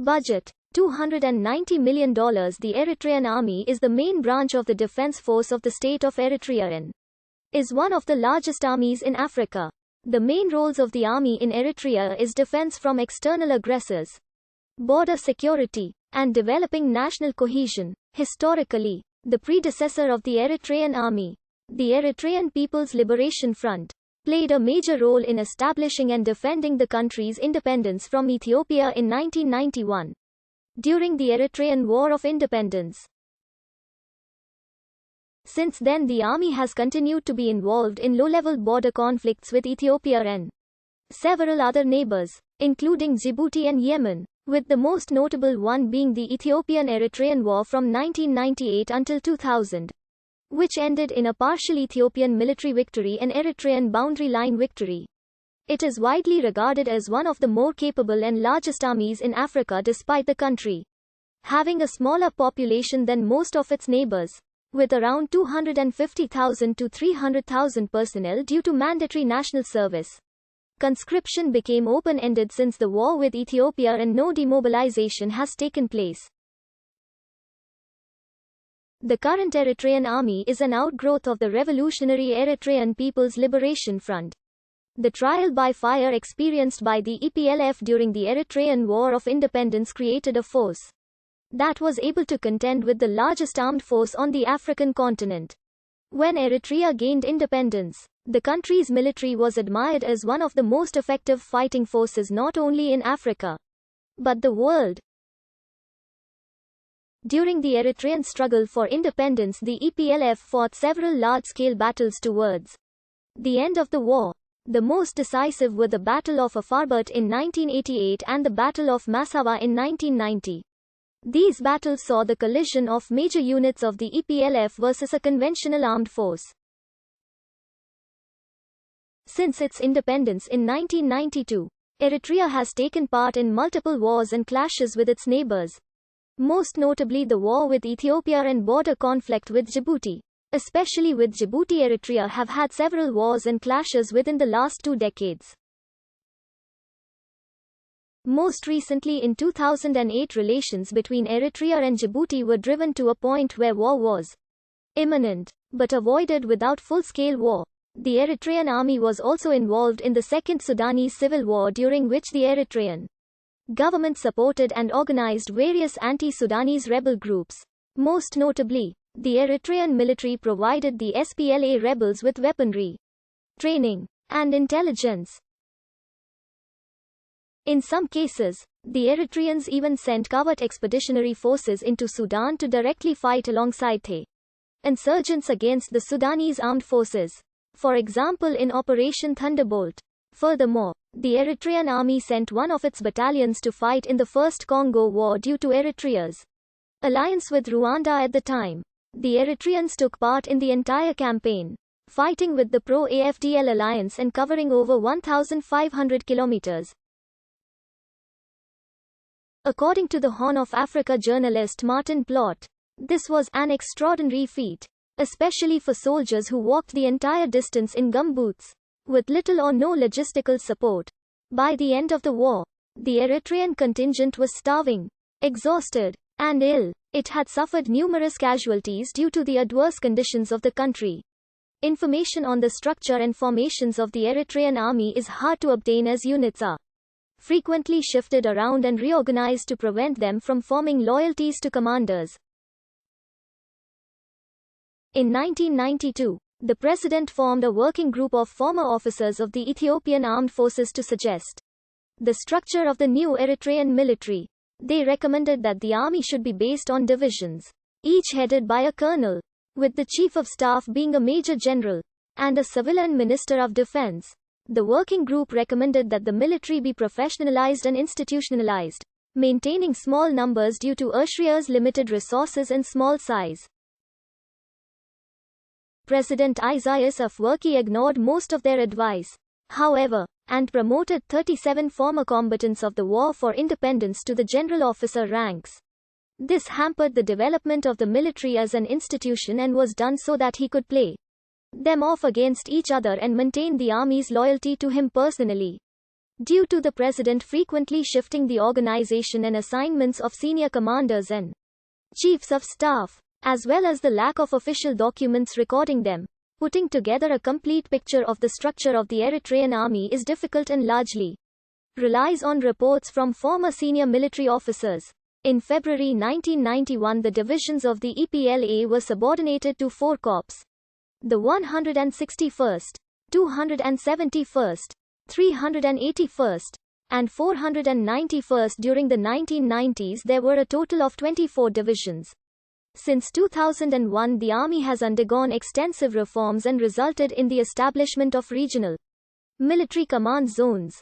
Budget: $290 million. The Eritrean Army is the main branch of the defense force of the state of Eritrea and is one of the largest armies in Africa. The main roles of the army in Eritrea is defense from external aggressors, border security, and developing national cohesion. Historically, the predecessor of the Eritrean Army, the Eritrean People's Liberation Front, played a major role in establishing and defending the country's independence from Ethiopia in 1991, during the Eritrean War of Independence. Since then, the army has continued to be involved in low-level border conflicts with Ethiopia and several other neighbors, including Djibouti and Yemen, with the most notable one being the Ethiopian Eritrean War from 1998 until 2000, which ended in a partial Ethiopian military victory and Eritrean boundary line victory. It is widely regarded as one of the more capable and largest armies in Africa, despite the country having a smaller population than most of its neighbors, with around 250,000 to 300,000 personnel due to mandatory national service. Conscription became open-ended since the war with Ethiopia and no demobilization has taken place. The current Eritrean Army is an outgrowth of the revolutionary Eritrean People's Liberation Front. The trial by fire experienced by the EPLF during the Eritrean War of Independence created a force that was able to contend with the largest armed force on the African continent. When Eritrea gained independence, the country's military was admired as one of the most effective fighting forces not only in Africa, but the world. During the Eritrean struggle for independence, the EPLF fought several large-scale battles towards the end of the war. The most decisive were the Battle of Afarbert in 1988 and the Battle of Massawa in 1990. These battles saw the collision of major units of the EPLF versus a conventional armed force. Since its independence in 1992, Eritrea has taken part in multiple wars and clashes with its neighbors, most notably the war with Ethiopia and border conflict with Djibouti. Especially with Djibouti, Eritrea have had several wars and clashes within the last 2 decades. Most recently in 2008, relations between Eritrea and Djibouti were driven to a point where war was imminent, but avoided without full-scale war. The Eritrean Army was also involved in the Second Sudani Civil War, during which the Eritrean government supported and organized various anti-Sudanese rebel groups. Most notably, the Eritrean military provided the SPLA rebels with weaponry, training, and intelligence. In some cases, the Eritreans even sent covert expeditionary forces into Sudan to directly fight alongside the insurgents against the Sudanese armed forces, for example in Operation Thunderbolt. Furthermore, the Eritrean Army sent one of its battalions to fight in the First Congo War due to Eritrea's alliance with Rwanda at the time. The Eritreans took part in the entire campaign, fighting with the pro-AFDL alliance and covering over 1,500 kilometers. According to the Horn of Africa journalist Martin Plott, this was an extraordinary feat, especially for soldiers who walked the entire distance in gumboots, with little or no logistical support. By the end of the war, the Eritrean contingent was starving, exhausted, and ill. It had suffered numerous casualties due to the adverse conditions of the country. Information on the structure and formations of the Eritrean Army is hard to obtain, as units are frequently shifted around and reorganized to prevent them from forming loyalties to commanders. In 1992, the president formed a working group of former officers of the Ethiopian Armed Forces to suggest the structure of the new Eritrean military. They recommended that the army should be based on divisions, each headed by a colonel, with the chief of staff being a major general, and a civilian minister of defense. The working group recommended that the military be professionalized and institutionalized, maintaining small numbers due to Eritrea's limited resources and small size. President Isaias Afwerki ignored most of their advice, however, and promoted 37 former combatants of the War for Independence to the general officer ranks. This hampered the development of the military as an institution and was done so that he could play them off against each other and maintain the army's loyalty to him personally. due to the president frequently shifting the organization and assignments of senior commanders and chiefs of staff, as well as the lack of official documents recording them. Putting together a complete picture of the structure of the Eritrean Army is difficult and largely relies on reports from former senior military officers. In February 1991, the divisions of the EPLA were subordinated to 4 corps. The 161st, 271st, 381st, and 491st. During the 1990s, there were a total of 24 divisions. Since 2001, the Army has undergone extensive reforms and resulted in the establishment of regional military command zones.